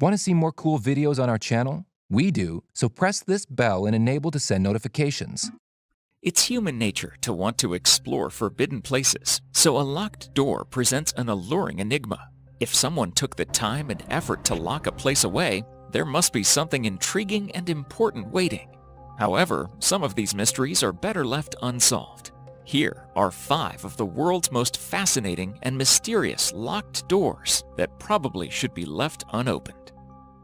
Want to see more cool videos on our channel? We do, so press this bell and enable to send notifications. It's human nature to want to explore forbidden places, so a locked door presents an alluring enigma. If someone took the time and effort to lock a place away, there must be something intriguing and important waiting. However, some of these mysteries are better left unsolved. Here are 5 of the world's most fascinating and mysterious locked doors that probably should be left unopened.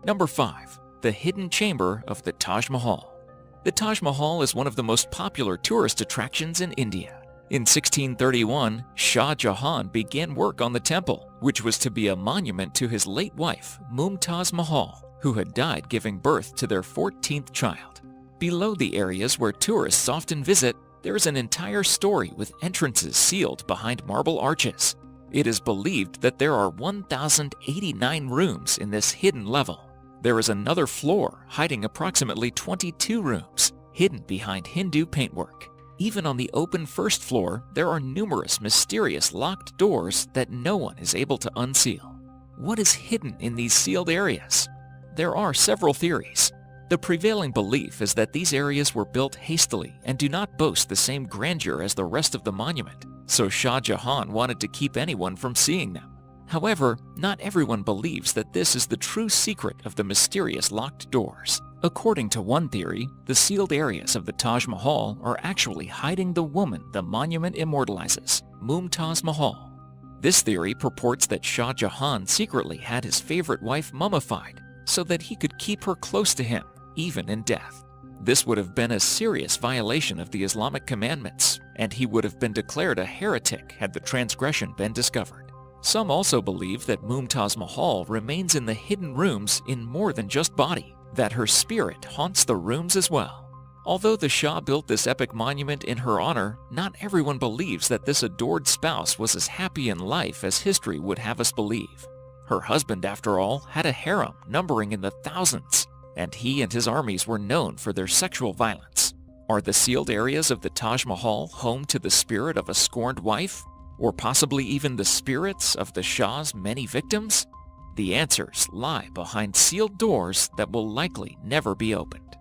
Number 5. The Hidden Chamber of the Taj Mahal. The Taj Mahal is one of the most popular tourist attractions in India. In 1631, Shah Jahan began work on the temple, which was to be a monument to his late wife, Mumtaz Mahal, who had died giving birth to their 14th child. Below the areas where tourists often visit, there is an entire story with entrances sealed behind marble arches. It is believed that there are 1,089 rooms in this hidden level. There is another floor hiding approximately 22 rooms, hidden behind Hindu paintwork. Even on the open first floor, there are numerous mysterious locked doors that no one is able to unseal. What is hidden in these sealed areas? There are several theories. The prevailing belief is that these areas were built hastily and do not boast the same grandeur as the rest of the monument, so Shah Jahan wanted to keep anyone from seeing them. However, not everyone believes that this is the true secret of the mysterious locked doors. According to one theory, the sealed areas of the Taj Mahal are actually hiding the woman the monument immortalizes, Mumtaz Mahal. This theory purports that Shah Jahan secretly had his favorite wife mummified so that he could keep her close to him, even in death. This would have been a serious violation of the Islamic commandments, and he would have been declared a heretic had the transgression been discovered. Some also believe that Mumtaz Mahal remains in the hidden rooms in more than just body, that her spirit haunts the rooms as well. Although the Shah built this epic monument in her honor, not everyone believes that this adored spouse was as happy in life as history would have us believe. Her husband, after all, had a harem numbering in the thousands, and he and his armies were known for their sexual violence. Are the sealed areas of the Taj Mahal home to the spirit of a scorned wife? Or possibly even the spirits of the Shah's many victims? The answers lie behind sealed doors that will likely never be opened.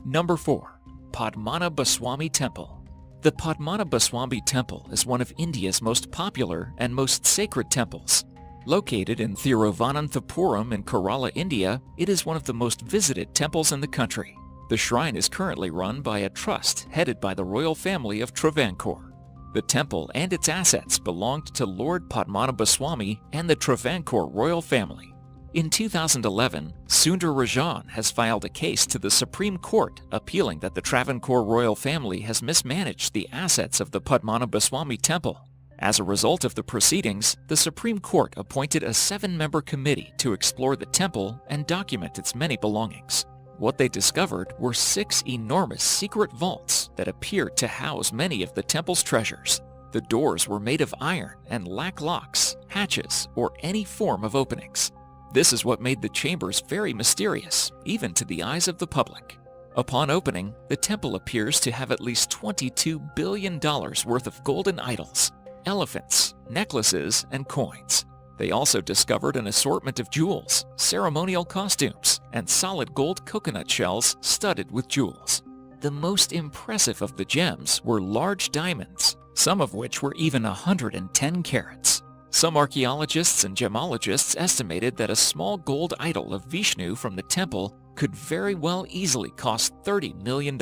Number 4. Padmanabhaswamy Temple. The Padmanabhaswamy Temple is one of India's most popular and most sacred temples. Located in Thiruvananthapuram in Kerala, India, it is one of the most visited temples in the country. The shrine is currently run by a trust headed by the royal family of Travancore. The temple and its assets belonged to Lord Padmanabhaswamy and the Travancore royal family. In 2011, Sundararajan has filed a case to the Supreme Court appealing that the Travancore royal family has mismanaged the assets of the Padmanabhaswamy temple. As a result of the proceedings, the Supreme Court appointed a 7-member committee to explore the temple and document its many belongings. What they discovered were 6 enormous secret vaults that appeared to house many of the temple's treasures. The doors were made of iron and lacked locks, hatches, or any form of openings. This is what made the chambers very mysterious, even to the eyes of the public. Upon opening, the temple appears to have at least $22 billion worth of golden idols, elephants, necklaces, and coins. They also discovered an assortment of jewels, ceremonial costumes, and solid gold coconut shells studded with jewels. The most impressive of the gems were large diamonds, some of which were even 110 carats. Some archaeologists and gemologists estimated that a small gold idol of Vishnu from the temple could very well easily cost $30 million.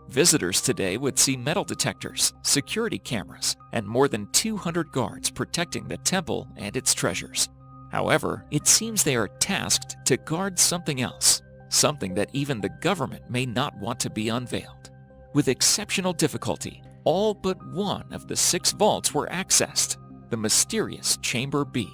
Visitors today would see metal detectors, security cameras, and more than 200 guards protecting the temple and its treasures. However, it seems they are tasked to guard something else, something that even the government may not want to be unveiled. With exceptional difficulty, all but one of the 6 vaults were accessed, the mysterious Chamber B.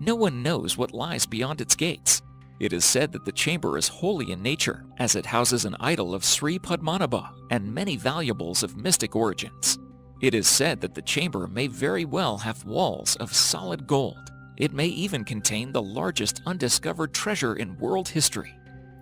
No one knows what lies beyond its gates. It is said that the chamber is holy in nature, as it houses an idol of Sri Padmanabha and many valuables of mystic origins. It is said that the chamber may very well have walls of solid gold. It may even contain the largest undiscovered treasure in world history.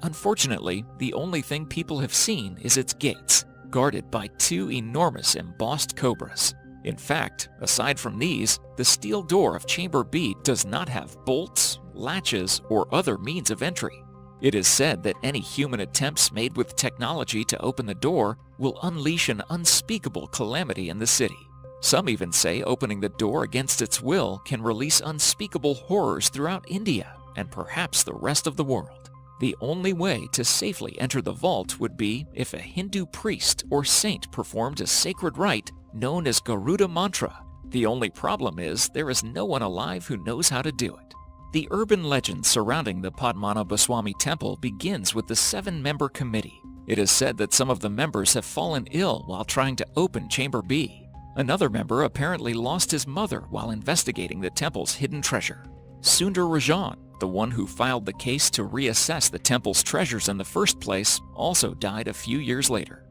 Unfortunately, the only thing people have seen is its gates, guarded by 2 enormous embossed cobras. In fact, aside from these, the steel door of Chamber B does not have bolts, latches, or other means of entry. It is said that any human attempts made with technology to open the door will unleash an unspeakable calamity in the city. Some even say opening the door against its will can release unspeakable horrors throughout India and perhaps the rest of the world. The only way to safely enter the vault would be if a Hindu priest or saint performed a sacred rite known as Garuda Mantra. The only problem is there is no one alive who knows how to do it. The urban legend surrounding the Padmanabhaswamy temple begins with the 7-member committee. It is said that some of the members have fallen ill while trying to open Chamber B. Another member apparently lost his mother while investigating the temple's hidden treasure. Sundar Rajan, the one who filed the case to reassess the temple's treasures in the first place, also died a few years later.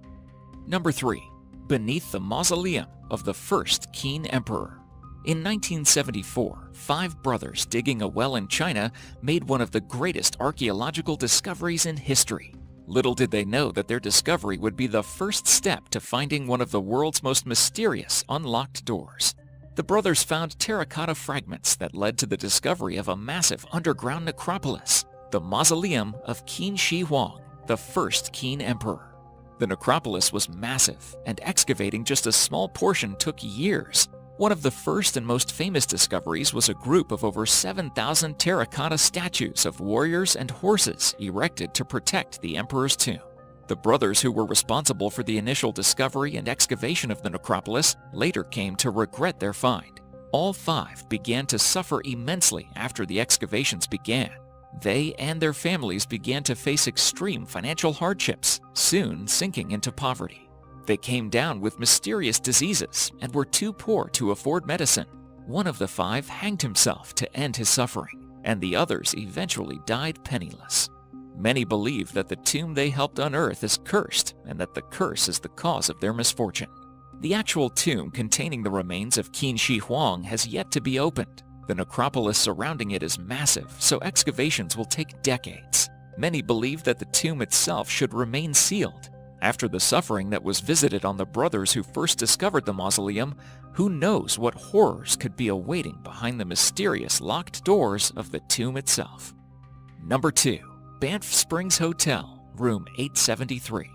Number 3. Beneath the mausoleum of the first Qin emperor. In 1974, 5 brothers digging a well in China made one of the greatest archaeological discoveries in history. Little did they know that their discovery would be the first step to finding one of the world's most mysterious unlocked doors. The brothers found terracotta fragments that led to the discovery of a massive underground necropolis, the mausoleum of Qin Shi Huang, the first Qin emperor. The necropolis was massive, and excavating just a small portion took years. One of the first and most famous discoveries was a group of over 7,000 terracotta statues of warriors and horses erected to protect the emperor's tomb. The brothers who were responsible for the initial discovery and excavation of the necropolis later came to regret their find. All 5 began to suffer immensely after the excavations began. They and their families began to face extreme financial hardships, soon sinking into poverty. They came down with mysterious diseases and were too poor to afford medicine. One of the 5 hanged himself to end his suffering, and the others eventually died penniless. Many believe that the tomb they helped unearth is cursed and that the curse is the cause of their misfortune. The actual tomb containing the remains of Qin Shi Huang has yet to be opened. The necropolis surrounding it is massive, so excavations will take decades. Many believe that the tomb itself should remain sealed. After the suffering that was visited on the brothers who first discovered the mausoleum, who knows what horrors could be awaiting behind the mysterious locked doors of the tomb itself. Number 2. Banff Springs Hotel, Room 873.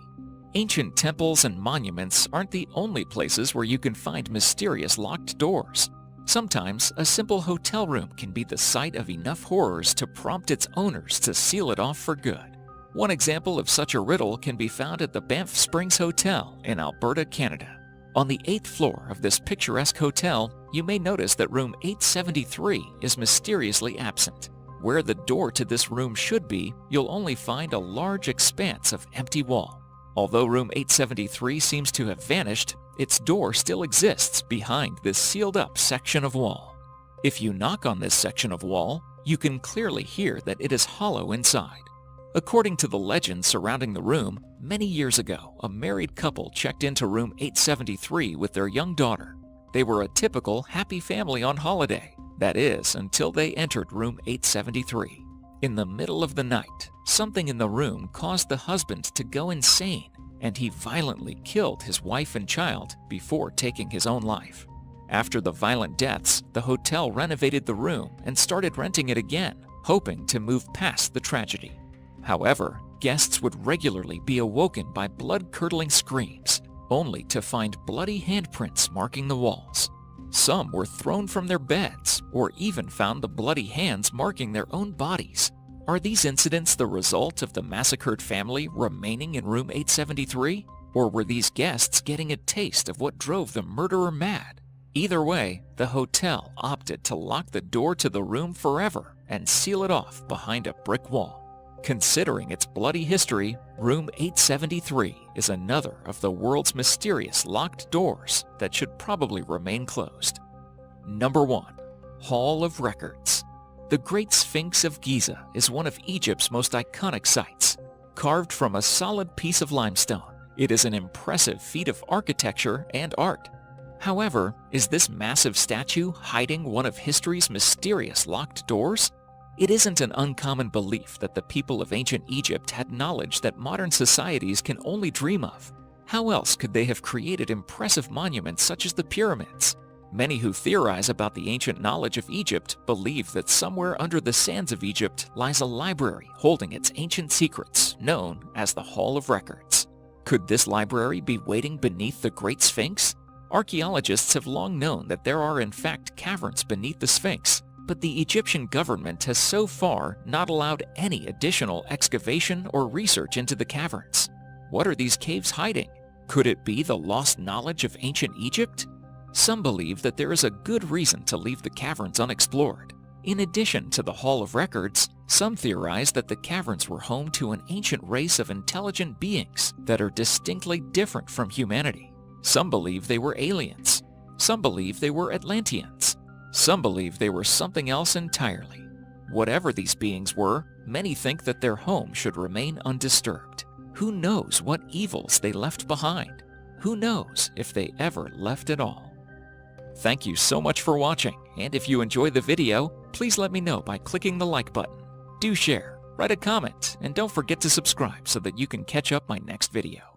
Ancient temples and monuments aren't the only places where you can find mysterious locked doors. Sometimes, a simple hotel room can be the site of enough horrors to prompt its owners to seal it off for good. One example of such a riddle can be found at the Banff Springs Hotel in Alberta, Canada. On the 8th floor of this picturesque hotel, you may notice that room 873 is mysteriously absent. Where the door to this room should be, you'll only find a large expanse of empty wall. Although room 873 seems to have vanished, its door still exists behind this sealed-up section of wall. If you knock on this section of wall, you can clearly hear that it is hollow inside. According to the legend surrounding the room, many years ago, a married couple checked into room 873 with their young daughter. They were a typical happy family on holiday. That is, until they entered room 873. In the middle of the night, something in the room caused the husband to go insane, and he violently killed his wife and child before taking his own life. After the violent deaths, the hotel renovated the room and started renting it again, hoping to move past the tragedy. However, guests would regularly be awoken by blood-curdling screams, only to find bloody handprints marking the walls. Some were thrown from their beds, or even found the bloody hands marking their own bodies. Are these incidents the result of the massacred family remaining in room 873? Or were these guests getting a taste of what drove the murderer mad? Either way, the hotel opted to lock the door to the room forever and seal it off behind a brick wall. Considering its bloody history, room 873 is another of the world's mysterious locked doors that should probably remain closed. Number 1. Hall of Records. The Great Sphinx of Giza is one of Egypt's most iconic sites. Carved from a solid piece of limestone, it is an impressive feat of architecture and art. However, is this massive statue hiding one of history's mysterious locked doors? It isn't an uncommon belief that the people of ancient Egypt had knowledge that modern societies can only dream of. How else could they have created impressive monuments such as the pyramids? Many who theorize about the ancient knowledge of Egypt believe that somewhere under the sands of Egypt lies a library holding its ancient secrets, known as the Hall of Records. Could this library be waiting beneath the Great Sphinx? Archaeologists have long known that there are in fact caverns beneath the Sphinx, but the Egyptian government has so far not allowed any additional excavation or research into the caverns. What are these caves hiding? Could it be the lost knowledge of ancient Egypt? Some believe that there is a good reason to leave the caverns unexplored. In addition to the Hall of Records, some theorize that the caverns were home to an ancient race of intelligent beings that are distinctly different from humanity. Some believe they were aliens. Some believe they were Atlanteans. Some believe they were something else entirely. Whatever these beings were, many think that their home should remain undisturbed. Who knows what evils they left behind? Who knows if they ever left at all? Thank you so much for watching, and if you enjoyed the video, please let me know by clicking the like button. Do share, write a comment, and don't forget to subscribe so that you can catch up my next video.